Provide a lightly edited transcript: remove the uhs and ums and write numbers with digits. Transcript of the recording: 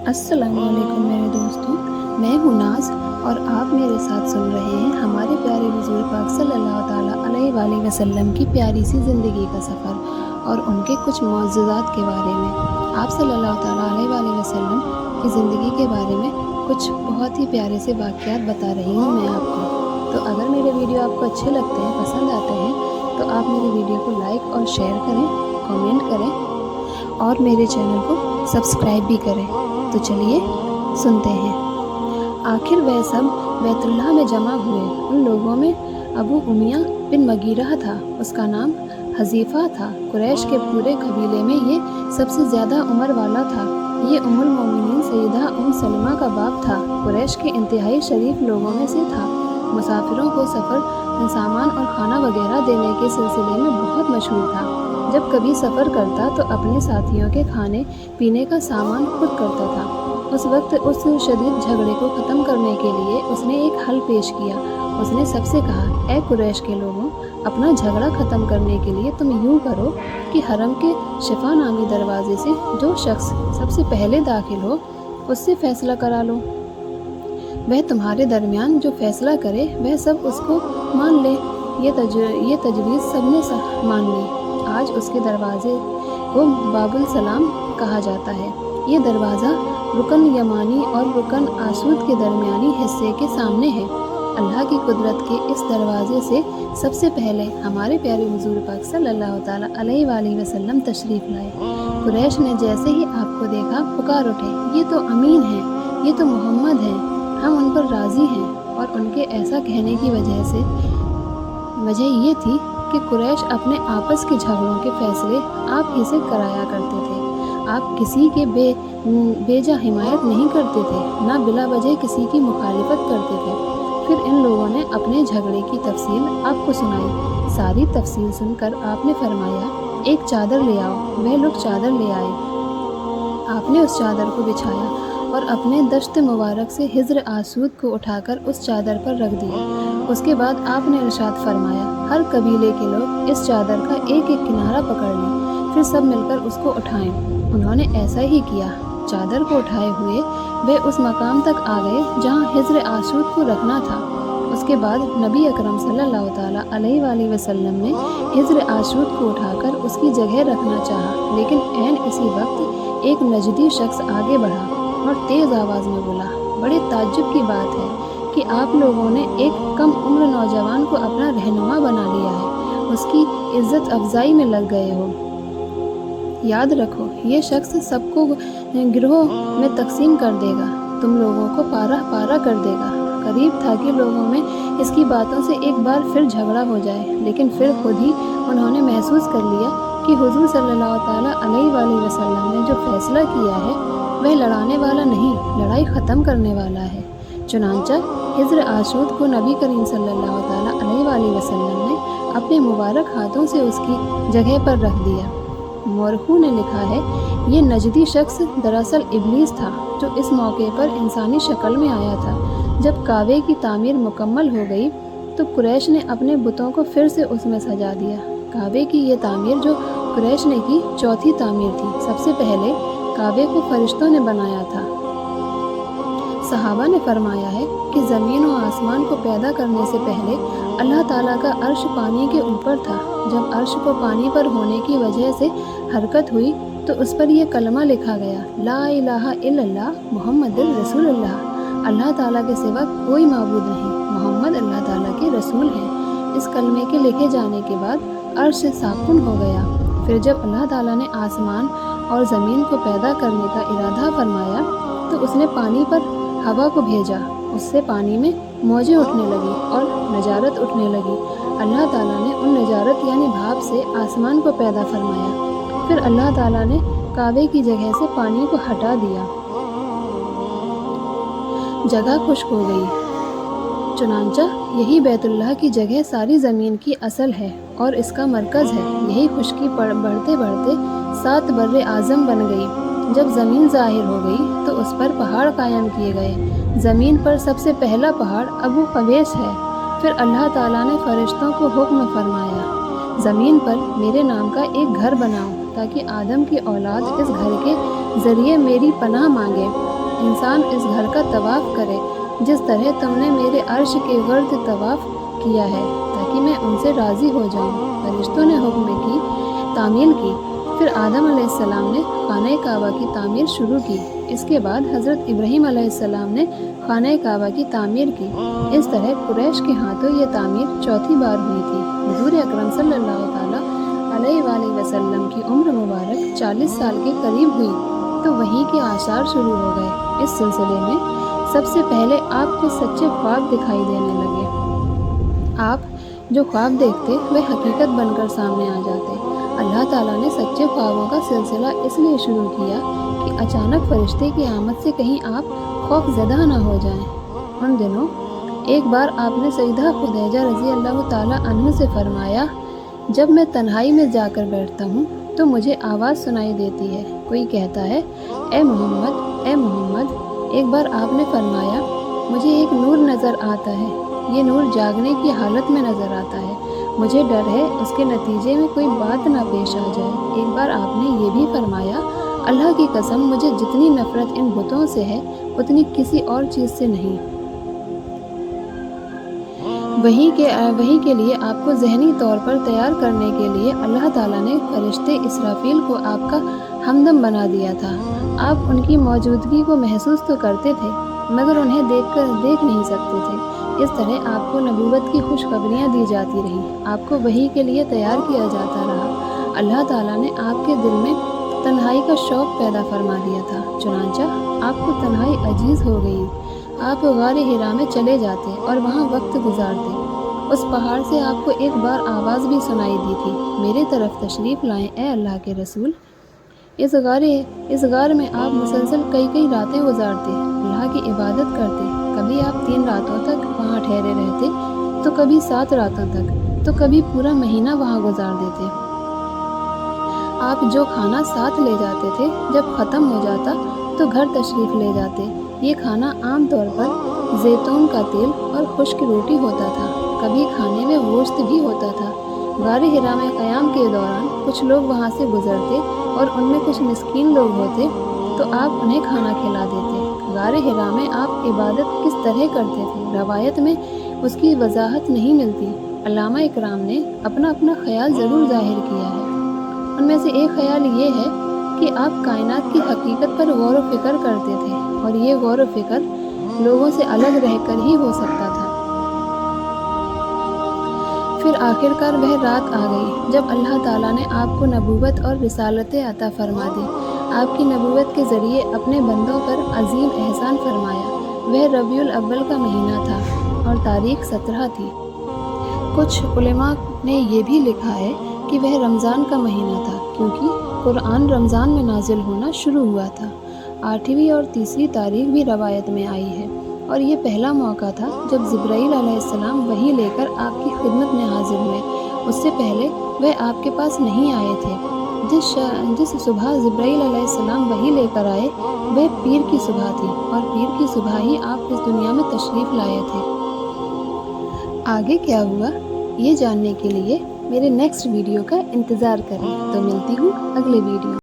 अस्सलामुअलैकुम मेरे दोस्तों, मैं हूँ नाज़ और आप मेरे साथ सुन रहे हैं हमारे प्यारे हुज़ूर पाक सल्लल्लाहु ताला अलैहि वसल्लम की प्यारी सी ज़िंदगी का सफ़र और उनके कुछ मौजूज़ात के बारे में। आप सल्लल्लाहु ताला अलैहि वसल्लम की ज़िंदगी के बारे में कुछ बहुत ही प्यारे से वाक़यात बता रही हूँ मैं आपको। तो अगर मेरे वीडियो आपको अच्छे लगते हैं, पसंद आते हैं, तो आप मेरे वीडियो को लाइक और शेयर करें, कमेंट करें और मेरे चैनल को सब्सक्राइब भी करें। तो चलिए सुनते हैं। आखिर वह सब बैतुल्लाह में जमा हुए। उन लोगों में अबू उमिया बिन मगीरह था, उसका नाम हज़ीफ़ा था। कुरैश के पूरे कबीले में ये सबसे ज़्यादा उम्र वाला था। ये उम्मुल मोमिनीन सैयदा सलमा का बाप था। कुरैश के इंतहाई शरीफ लोगों में से था। मुसाफिरों को सफ़र सामान और खाना वगैरह देने के सिलसिले में बहुत मशहूर था। जब कभी सफ़र करता तो अपने साथियों के खाने पीने का सामान खुद करता था। उस वक्त उस शदीद झगड़े को ख़त्म करने के लिए उसने एक हल पेश किया। उसने सबसे कहा, ए कुरैश के लोगों, अपना झगड़ा ख़त्म करने के लिए तुम यूँ करो कि हरम के शिफा नामी दरवाज़े से जो शख्स सबसे पहले दाखिल हो उससे फ़ैसला करा लो। वह तुम्हारे दरमियान जो फ़ैसला करे वह सब उसको मान ले। ये तजवीज़ सबने मान ली। आज उसके दरवाज़े को बाबुल सलाम कहा जाता है। ये दरवाज़ा रुकन यमानी और रुकन आसूद के दरमियानी हिस्से के सामने है। अल्लाह की कुदरत के इस दरवाज़े से सबसे पहले हमारे प्यारे हुज़ूर पाक सल्लल्लाहु ताला अलैहि वसल्लम तशरीफ़ लाए। कुरैश ने जैसे ही आपको देखा पुकार उठे, ये तो अमीन हैं, ये तो मोहम्मद हैं, हम उन पर राज़ी हैं। और उनके ऐसा कहने की वजह ये थी कि कुरैश अपने आपस के झगड़ों के फैसले आप ही से कराया करते थे। आप किसी के बेजा हिमायत नहीं करते थे, ना बिला वजह किसी की मुखालिफत करते थे। फिर इन लोगों ने अपने झगड़े की तफसील आपको सुनाई। सारी तफसील सुनकर आपने फरमाया, एक चादर ले आओ। वह लोग चादर ले आए। आपने उस चादर को बिछाया और अपने दश्त मुबारक से हिज्र आसूद को उठाकर उस चादर पर रख दिया। उसके बाद आपने इरशाद फरमाया, हर कबीले के लोग इस चादर का एक एक किनारा पकड़ लें, फिर सब मिलकर उसको उठाएं। उन्होंने ऐसा ही किया। चादर को उठाए हुए वे उस मकाम तक आ गए जहाँ हिज्र आसूद को रखना था। उसके बाद नबी अकरम सल्लल्लाहु ताला अलैहि वसल्लम ने हिज्र आसूद को उठाकर उसकी जगह रखना चाहा, लेकिन ऐन इसी वक्त एक नजदी शख्स आगे बढ़ा और तेज़ आवाज़ में बोला, बड़े ताज्जुब की बात है कि आप लोगों ने एक कम उम्र नौजवान को अपना रहनुमा बना लिया है, उसकी इज़्ज़त अफजाई में लग गए हो। याद रखो, ये शख्स सबको गिरोह में तकसीम कर देगा, तुम लोगों को पारा पारा कर देगा। करीब था कि लोगों में इसकी बातों से एक बार फिर झगड़ा हो जाए, लेकिन फिर खुद ही उन्होंने महसूस कर लिया कि हुज़ूर सल्लल्लाहु ताला अलैहि वसल्लम ने जो फ़ैसला किया है वह लड़ाने वाला नहीं, लड़ाई ख़त्म करने वाला है। चुनांचा हिज्र आसूद को नबी करीम सल्लल्लाहु ताला अलैहि वसल्लम ने अपने मुबारक हाथों से उसकी जगह पर रख दिया। मौरखू ने लिखा है, ये नजदी शख्स दरअसल इब्लीस था जो इस मौके पर इंसानी शक्ल में आया था। जब काबे की तामीर मुकम्मल हो गई तो कुरैश ने अपने बुतों को फिर से उसमें सजा दिया। काबे की ये तामीर जो कुरैश ने की चौथी तामीर थी। सबसे पहले काबे को फरिश्तों ने बनाया था। सहाबा ने फरमाया है कि ज़मीन और आसमान को पैदा करने से पहले अल्लाह ताला का अर्श पानी के ऊपर था। जब अर्श को पानी पर होने की वजह से हरकत हुई तो उस पर यह कलमा लिखा गया, ला इलाहा इल्लल्लाह मुहम्मदुर रसूलुल्लाह। अल्लाह ताला के सिवा कोई माबूद नहीं, मोहम्मद अल्लाह ताला के रसूल हैं। इस कलमे के लिखे जाने के बाद अर्श साकुन हो गया। फिर जब अल्लाह ताला ने आसमान और ज़मीन को पैदा करने का इरादा फरमाया तो उसने पानी पर हवा को भेजा। उससे पानी में मौजें उठने लगी और नजारत उठने लगी। अल्लाह ताला ने उन नजारत यानी भाप से आसमान को पैदा फरमाया। फिर अल्लाह ताला ने काबे की जगह से पानी को हटा दिया, जगह खुश्क हो गई। चुनांचा यही बैतुल्लाह की जगह सारी ज़मीन की असल है और इसका मरकज़ है। यही खुश्की बढ़ते बढ़ते 7 बर्रे आज़म बन गई। जब ज़मीन ज़ाहिर हो गई तो उस पर पहाड़ कायम किए गए। ज़मीन पर सबसे पहला पहाड़ अबू क़बैस है। फिर अल्लाह ताला ने फ़रिश्तों को हुक्म फरमाया, ज़मीन पर मेरे नाम का एक घर बनाओ ताकि आदम की औलाद इस घर के ज़रिए मेरी पनाह मांगे। इंसान इस घर का तवाफ करे जिस तरह तुमने मेरे अर्श के गर्द तवाफ किया है, ताकि मैं उनसे राज़ी हो जाऊं। फरिश्तों ने हुक्म की तामील की। फिर आदम अलैहिस्सलाम ने खाने काबा की तामीर शुरू की। इसके बाद हज़रत इब्राहीम अलैहिस्सलाम ने खाने काबा की तामीर की। इस तरह कुरैश के हाथों ये तामीर चौथी बार हुई थी। हुज़ूर अकरम सल्लल्लाहु ताला अलैहि वसल्लम की उम्र मुबारक 40 साल के करीब हुई तो वही के आसार शुरू हो गए। इस सिलसिले में सबसे पहले आपके सच्चे ख्वाब दिखाई देने लगे। आप जो ख्वाब देखते वे हकीकत बनकर सामने आ जाते। अल्लाह ताला ने सच्चे ख्वाबों का सिलसिला इसलिए शुरू किया कि अचानक फरिश्ते की आमद से कहीं आप खौफज़दा ना हो जाएं। उन दिनों एक बार आपने सईदा खुदैजा रज़ी अल्लाह ताला अन्हु से फरमाया, जब मैं तन्हाई में जाकर बैठता हूँ तो मुझे आवाज़ सुनाई देती है, कोई कहता है ए मोहम्मद, ए मोहम्मद। एक बार आपने फरमाया, मुझे एक नूर नज़र आता है, ये नूर जागने की हालत में नज़र आता है, मुझे डर है उसके नतीजे में कोई बात ना पेश आ जाए। एक बार आपने ये भी फरमाया, अल्लाह की कसम मुझे जितनी नफ़रत इन बुतों से है उतनी किसी और चीज़ से नहीं। वही के लिए आपको ज़हनी तौर पर तैयार करने के लिए अल्लाह ताला ने फरिश्ते इसराफील को आपका हमदम बना दिया था। आप उनकी मौजूदगी को महसूस तो करते थे मगर उन्हें देख नहीं सकते थे। इस तरह आपको नबूवत की खुशखबरियाँ दी जाती रहीं, आपको वही के लिए तैयार किया जाता रहा। अल्लाह ताला ने आपके दिल में तन्हाई का शौक़ पैदा फरमा दिया था, चुनांचा आपको तन्हाई अजीज़ हो गई। आप गारे हिरा में चले जाते और वहाँ वक्त गुजारते। उस पहाड़ से आपको एक बार आवाज़ भी सुनाई दी थी, मेरे तरफ तशरीफ़ लाएं ए अल्लाह के रसूल। इस गार में आप मुसलसल कई रातें गुजारते, अल्लाह की इबादत करते। कभी आप 3 रातों तक वहाँ ठहरे रहते तो कभी 7 रातों तक, तो कभी पूरा महीना वहाँ गुजार देते। आप जो खाना साथ ले जाते थे जब ख़त्म हो जाता तो घर तशरीफ़ ले जाते। ये खाना आम तौर पर जैतून का तेल और खुश्क रोटी होता था, कभी खाने में गोश्त भी होता था। गारे हिरा में क़याम के दौरान कुछ लोग वहाँ से गुज़रते और उनमें कुछ मिस्कीन लोग होते तो आप उन्हें खाना खिला देते। गारे हिरा में आप इबादत किस तरह करते थे, रवायत में उसकी वजाहत नहीं मिलती। अल्लामा इकराम ने अपना अपना ख्याल ज़रूर ज़ाहिर किया है। उनमें से एक ख्याल ये है कि आप कायनात की हकीकत पर गौर व फिक्र करते थे और ये गौर व फिक्र लोगों से अलग रहकर ही हो सकता था। फिर आखिरकार वह रात आ गई जब अल्लाह ताला ने आपको नबूवत और रिसालतें अता फरमा दी। आपकी नबूवत के ज़रिए अपने बंदों पर अजीम एहसान फरमाया। वह रबीउल अव्वल का महीना था और तारीख 17 थी। कुछ उलेमा ने यह भी लिखा है कि वह रमज़ान का महीना था क्योंकि कुरान रमज़ान में नाजिल होना शुरू हुआ था। 8वीं और 3री तारीख भी रवायत में आई है और ये पहला मौका था जब जिब्राईल अलैहिस्सलाम वही लेकर आपकी खिदमत में हाजिर हुए। उससे पहले वह आपके पास नहीं आए थे। जिस सुबह जिब्राईल अलैहिस्सलाम वही लेकर आए वह पीर की सुबह थी और पीर की सुबह ही आप इस दुनिया में तशरीफ़ लाए थे। आगे क्या हुआ ये जानने के लिए मेरे नेक्स्ट वीडियो का इंतज़ार करें। तो मिलती हूँ अगले वीडियो।